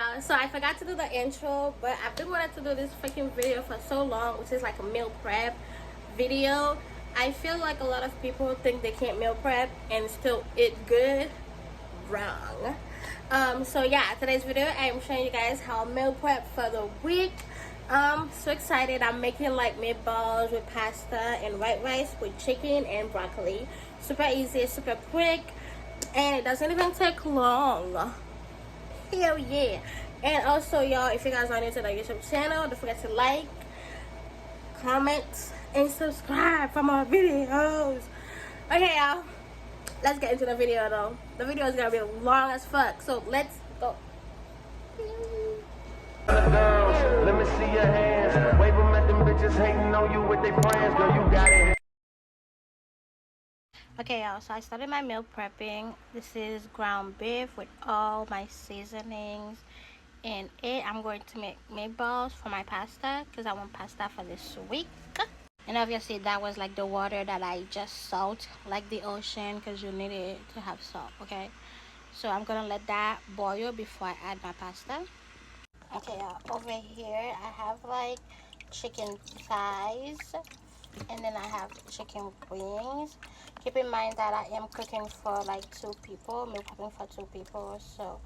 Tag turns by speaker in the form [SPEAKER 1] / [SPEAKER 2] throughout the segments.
[SPEAKER 1] y'all, so I forgot to do the intro, but I've been wanting to do this freaking video for so long, which is like a meal prep video. I feel like a lot of people think they can't meal prep and still eat good. Wrong. So yeah, today's video I'm showing you guys how I meal prep for the week. So excited. I'm making like meatballs with pasta and white rice with chicken and broccoli. Super easy, super quick, and it doesn't even take long. Hell yeah. And also, y'all, if you guys are new to the YouTube channel, don't forget to like, comment, and subscribe for more videos. Okay, y'all, let's get into the video though. The video is gonna be long as fuck, so let's go.
[SPEAKER 2] Let me see your hands. Wave them at them bitches hating on you with their friends. Girl, you got it.
[SPEAKER 1] Okay, y'all, so I started my meal prepping. This is ground beef with all my seasonings in it. I'm going to make meatballs for my pasta because I want pasta for this week. And obviously that was like the water that I just salt like the ocean because you need it to have salt. Okay, so I'm gonna let that boil before I add my pasta. Okay, over here I have like chicken thighs, and then I have chicken wings. Keep in mind that I am cooking for like 2 people, meal prepping for 2 people, so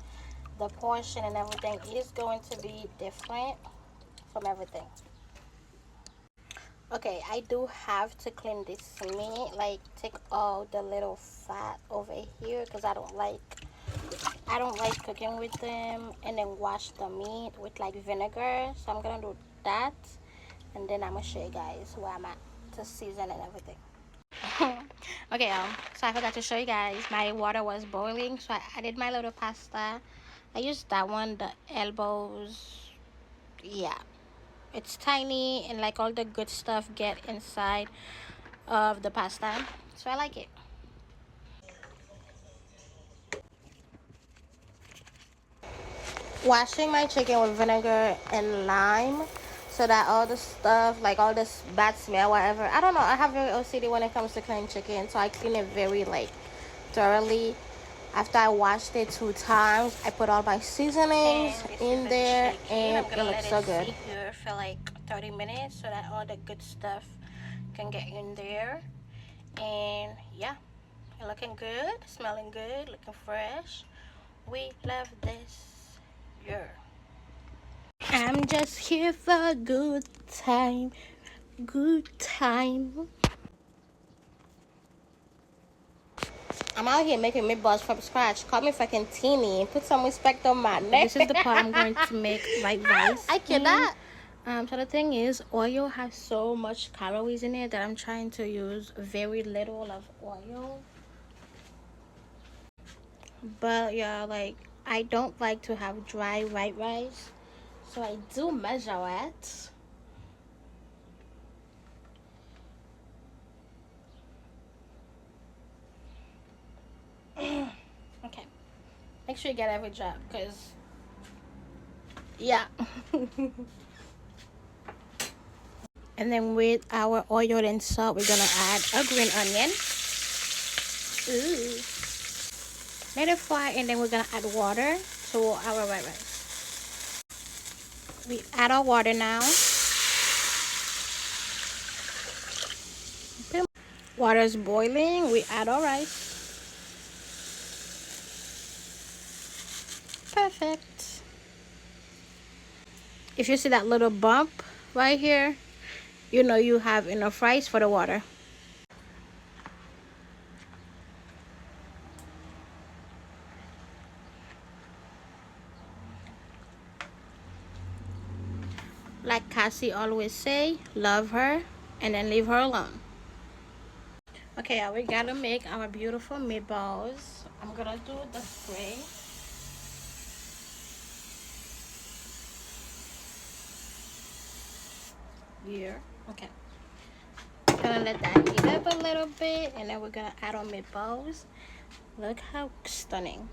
[SPEAKER 1] the portion and everything is going to be different from everything. Okay, I do have to clean this meat, like take all the little fat over here because I don't like cooking with them, and then wash the meat with like vinegar. So I'm gonna do that, and then I'm gonna show you guys where I'm at to season and everything. Okay, so I forgot to show you guys, my water was boiling, so I added my little pasta. I used that one, the elbows. Yeah, it's tiny and like all the good stuff get inside of the pasta, so I like it. Washing my chicken with vinegar and lime so that all the stuff, like all this bad smell, whatever, I don't know, I have very OCD when it comes to cleaning chicken, so I clean it very like thoroughly. After I washed it 2 times, I put all my seasonings in there, and it looks so good. Here for like 30 minutes so that all the good stuff can get in there. And yeah, it's looking good, smelling good, looking fresh. We love this. Yeah. I'm just here for a good time. Good time. I'm out here making meatballs from scratch. Call me fucking Teeny. Put some respect on my name. This is the part I'm going to make white rice. I cannot. So the thing is, oil has so much calories in it that I'm trying to use very little of oil. But yeah, like I don't like to have dry white rice, so I do measure it. Okay, make sure you get every drop, because yeah. And then with our oil and salt, we're gonna add a green onion. Ooh. Let it fry, and then we're gonna add water to our white rice. We add our water now. Water is boiling. We add our rice. Perfect. If you see that little bump right here, you know you have enough rice for the water. Like Cassie always say, love her and then leave her alone. Okay, we gotta make our beautiful meatballs. I'm gonna do the spray. Here, okay. Gonna let that heat up a little bit, and then we're gonna add our meatballs. Look how stunning.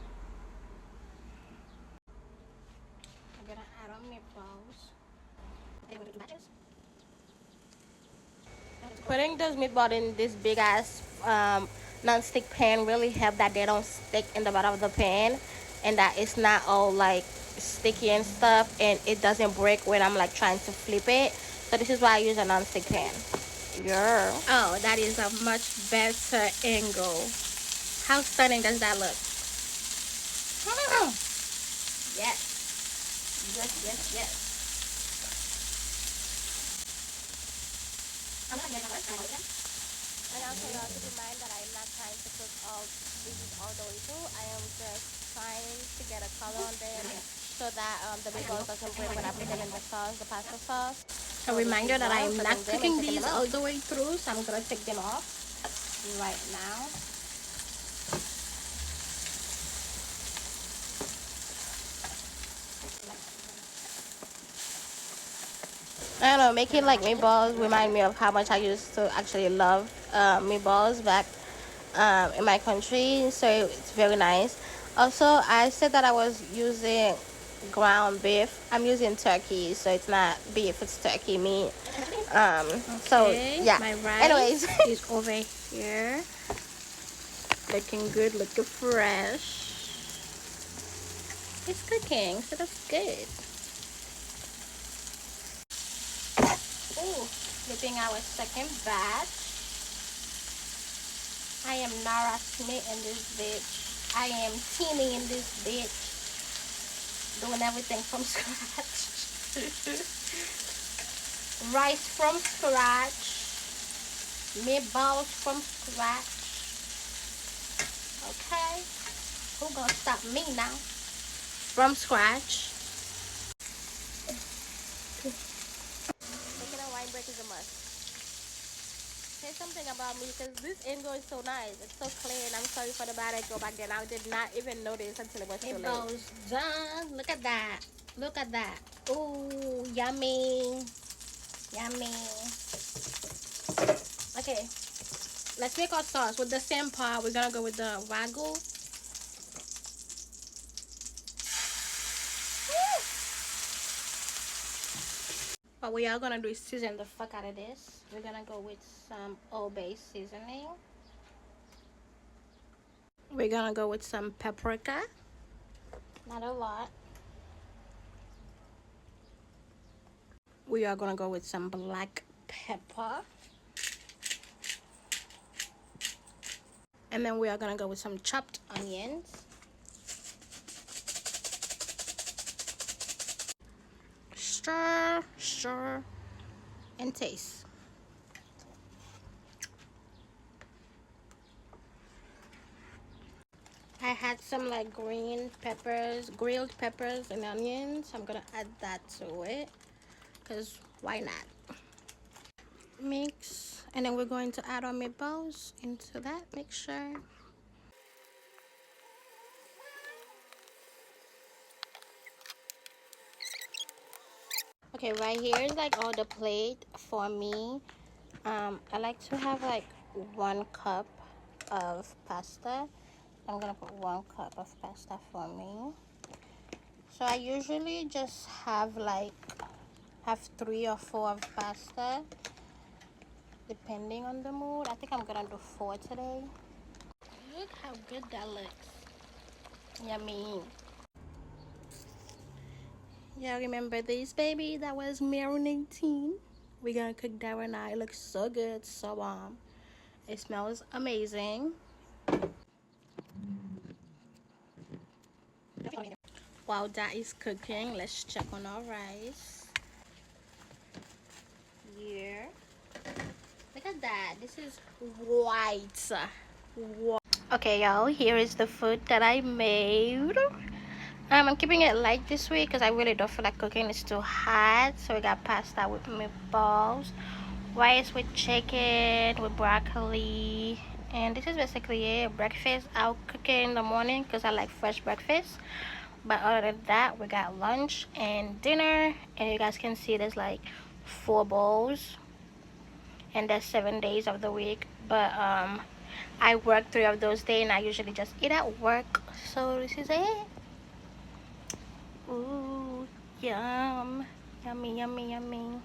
[SPEAKER 1] We're gonna add our meatballs. Putting those meatballs in this big ass non-stick pan really help that they don't stick in the bottom of the pan, and that it's not all like sticky and stuff, and it doesn't break when I'm like trying to flip it. So this is why I use a non-stick pan. Yeah. Oh, that is a much better angle. How stunning does that look? Yes. Yes. And also, y'all, keep in mind that I am not trying to cook all these all the way through. I am just trying to get a color on them so that the meatballs doesn't break when I put them in the sauce, the pasta sauce. A reminder that I am not cooking these all the way through, so I'm gonna take them off right now. I don't know, making like meatballs remind me of how much I used to actually love meatballs back in my country, so it's very nice. Also, I said that I was using ground beef. I'm using turkey, so it's not beef, it's turkey meat. So yeah, my rice anyways is over here, looking good, looking fresh. It's cooking, so that's good. Ooh, flipping our second batch. I am Nara Smith in this bitch. I am teeny in this bitch. Doing everything from scratch. Rice from scratch. Meatballs from scratch. Okay. Who gonna stop me now? From scratch. Taking a wine break is a must. Say something about me because this angle is so nice. It's so clean. I'm sorry for the bad angle back then. I did not even notice until it was too late. It goes done. Look at that. Look at that. Ooh, yummy. Yummy. Okay. Let's make our sauce. With the same pot, we're going to go with the ragu. What we are going to do is season the fuck out of this. We're going to go with some Old-Bay seasoning. We're going to go with some paprika. Not a lot. We are going to go with some black pepper. And then we are going to go with some chopped onions. Stir, and taste. I had some like green peppers, grilled peppers and onions. I'm gonna add that to it because why not? Mix, and then we're going to add our meatballs into that mixture. Okay, right here is like all the plate for me. I like to have like 1 cup of pasta. I'm gonna put 1 cup of pasta for me. So I usually just have 3 or 4 of pasta, depending on the mood. I think I'm gonna do 4 today. Look how good that looks. Yummy. Y'all remember this baby that was marinating? We're gonna cook that right now. It looks so good, so warm. It smells amazing. While that is cooking, let's check on our rice. Yeah. Look at that. This is white. Okay, y'all, here is the food that I made. I'm keeping it light this week because I really don't feel like cooking. It's too hot. So we got pasta with meatballs, rice with chicken, with broccoli, and this is basically it. Breakfast, I'll cook it in the morning because I like fresh breakfast. But other than that, we got lunch and dinner, and you guys can see there's like 4 bowls, and there's 7 days of the week. But I work 3 of those days, and I usually just eat at work. So this is it. Ooh, yum, yummy, yummy, yummy.